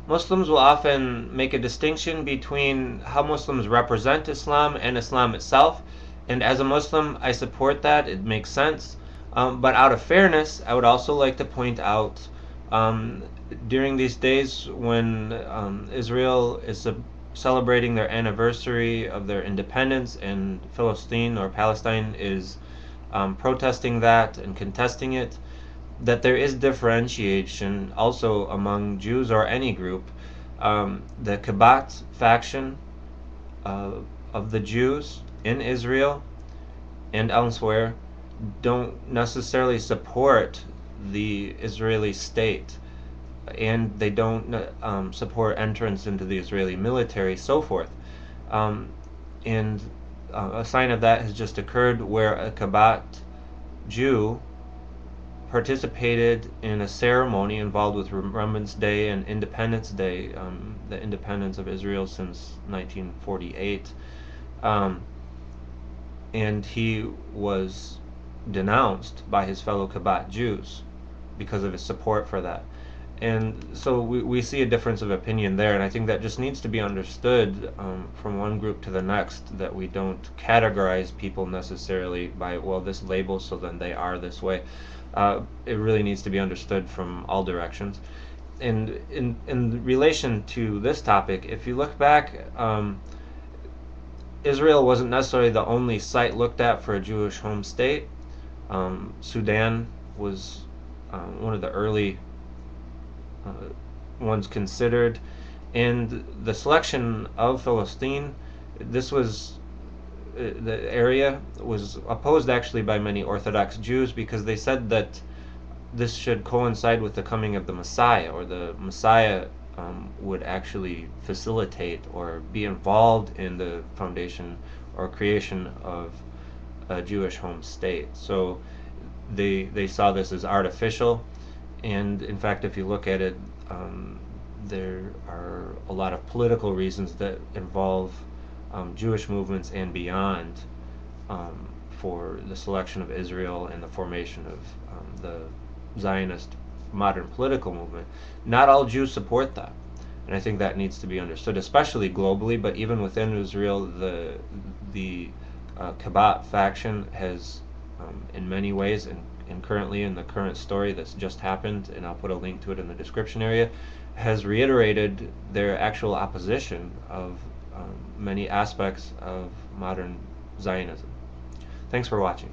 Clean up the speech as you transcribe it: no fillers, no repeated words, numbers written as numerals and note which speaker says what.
Speaker 1: Muslims will often make a distinction between how Muslims represent Islam and Islam itself. And as a Muslim, I support that. It makes sense. But out of fairness, I would also like to point out um, during these days when Israel is celebrating their anniversary of their independence and Palestine or Palestine is protesting that and contesting it, that there is differentiation also among Jews or any group. The Chabat faction uh, of the Jews in Israel and elsewhere don't necessarily support the Israeli state, and they don't support entrance into the Israeli military, so forth. Um, and a sign of that has just occurred where a Chabat Jew participated in a ceremony involved with Remembrance Day and Independence Day, the independence of Israel since 1948. Um, and he was denounced by his fellow Chabat Jews because of his support for that. And so we see a difference of opinion there, and I think that just needs to be understood from one group to the next, that we don't categorize people necessarily by, well, this label, so then they are this way. It really needs to be understood from all directions. And in relation to this topic, if you look back, Israel wasn't necessarily the only site looked at for a Jewish home state. Sudan was one of the early uh, ones considered, and the selection of Palestine, this was the area was opposed actually by many Orthodox Jews because they said that this should coincide with the coming of the Messiah, or the Messiah would actually facilitate or be involved in the foundation or creation of a Jewish home state. So they saw this as artificial, and in fact, if you look at it, there are a lot of political reasons that involve Jewish movements and beyond for the selection of Israel and the formation of the Zionist modern political movement. Not all Jews support that, and I think that needs to be understood, especially globally. But even within Israel, the Chabat faction has, in many ways, and currently in the current story that's just happened, and I'll put a link to it in the description area, has reiterated their actual opposition of many aspects of modern Zionism. Thanks for watching.